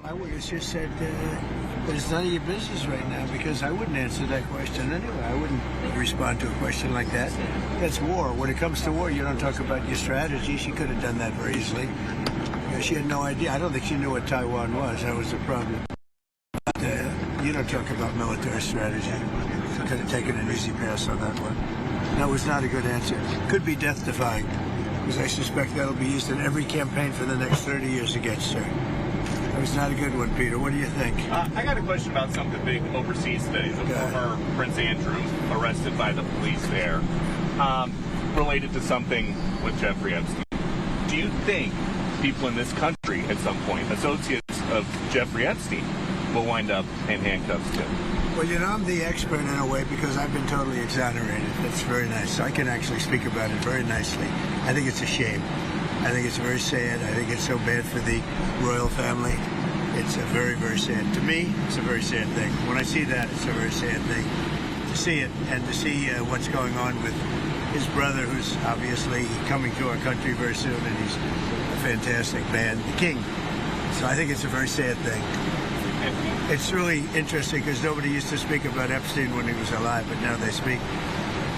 I would have just said that it's none of your business right now, because I wouldn't answer that question anyway. I wouldn't respond to a question like that. That's war. When it comes to war, you don't talk about your strategy. She could have done that very easily. She had no idea. I don't think she knew what Taiwan was. That was the problem. But, you don't talk about military strategy. She could have taken an easy pass on that one. That was not a good answer. Could be death-defying, because I suspect that'll be used in every campaign for the next 30 years against her. That was not a good one, Peter. What do you think? I got a question about something big overseas today. The former Prince Andrew arrested by the police there, related to something with Jeffrey Epstein. Do you think people in this country at some point, associates of Jeffrey Epstein, will wind up in handcuffs too? Well, you know, I'm the expert in a way, because I've been totally exonerated. That's very nice. So I can actually speak about it very nicely. I think it's a shame. I think it's very sad. I think it's so bad for the royal family. It's a very, very sad. To me, it's a very sad thing. When I see that, it's a very sad thing. To see it and to see what's going on with his brother, who's obviously coming to our country very soon, and he's a fantastic man, the king. So I think it's a very sad thing. It's really interesting, because nobody used to speak about Epstein when he was alive, but now they speak.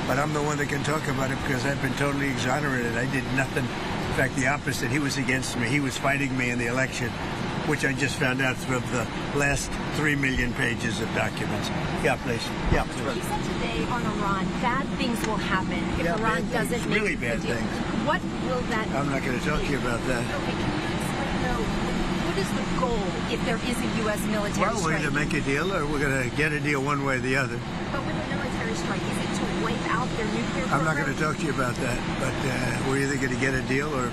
But I'm the one that can talk about it, because I've been totally exonerated. I did nothing. In fact, the opposite. He was against me. He was fighting me in the election, which I just found out from the last 3 million pages of documents. Yeah, please. Yeah, please. He said today on Iran, bad things will happen if Iran doesn't make really bad a deal. things. What will that I'm not going to talk to you about that. Okay, can you explain, though, what is the goal if there is a U.S. military Well, we're strike? going to make a deal, or we're going to get a deal one way or the other. But with a military strike, is it to wipe out their nuclear program? I'm not going to talk to you about that, but we're either going to get a deal, or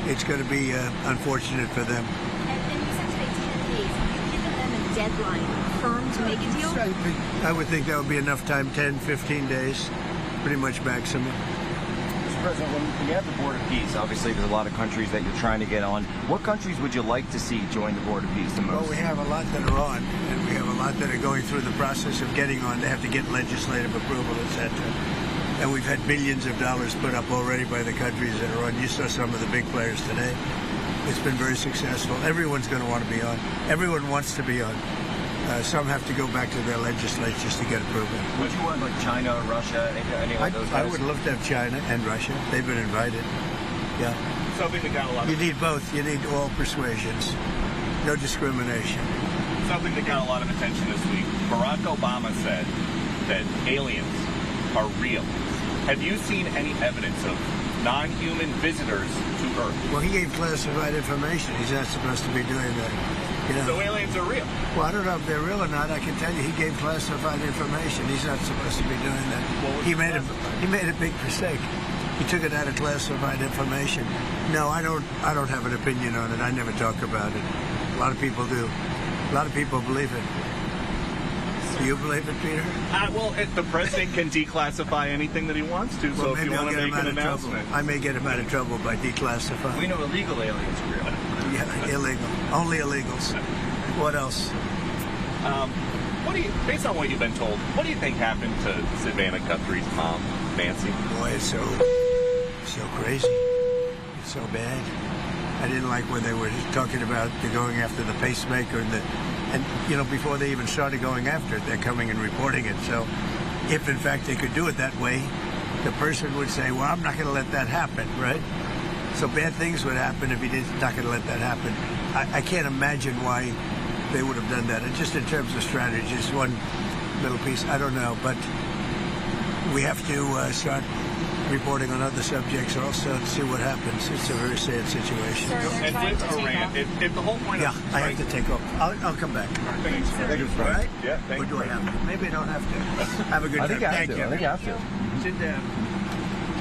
it's going to be unfortunate for them. And you said today 10 days. Have you given them a deadline firm to make a deal? I would think that would be enough time, 10, 15 days, pretty much maximum. Mr. President, when you have the Board of Peace, obviously there's a lot of countries that you're trying to get on. What countries would you like to see join the Board of Peace the most? Well, we have a lot that are on, and we have a lot that are going through the process of getting on. They have to get legislative approval, etc. And we've had billions of dollars put up already by the countries that are on. You saw some of the big players today. It's been very successful. Everyone's going to want to be on. Everyone wants to be on. Some have to go back to their legislatures to get approval. Would you want like China, Russia, any of those guys? I would love to have China and Russia. They've been invited. Yeah. Something that got a lot of... You need both. You need all persuasions. No discrimination. Something that got a lot of attention this week. Barack Obama said that aliens are real. Have you seen any evidence of non-human visitors to Earth? Well, he gave classified information. He's not supposed to be doing that. You know? So aliens are real? Well, I don't know if they're real or not. I can tell you he gave classified information. He's not supposed to be doing that. He made a big mistake. He took it out of classified information. No, I don't have an opinion on it. I never talk about it. A lot of people do. A lot of people believe it. Do you believe it, Peter? Well, the president can declassify anything that he wants to, so if you want to make an announcement. I may get him out of trouble by declassifying. We know illegal aliens are real. Yeah, illegal. Only illegals. What else? Based on what you've been told, what do you think happened to Savannah Guthrie's mom, Nancy? Boy, it's so crazy. It's so bad. I didn't like when they were talking about going after the pacemaker and you know, before they even started going after it, they're coming and reporting it. So if in fact they could do it that way, the person would say, well, I'm not going to let that happen, right? So bad things would happen if he did not going to let that happen. I can't imagine why they would have done that. And just in terms of strategies, one little piece, I don't know, but we have to start reporting on other subjects also to see what happens. It's a very sad situation. Sir, And with Iran, if the whole point Yeah, of... I have to take off. I'll come back. Thanks. All right? Yeah, Or do I have to? Maybe I don't have to. Have a good time. I think you have to. Sit down.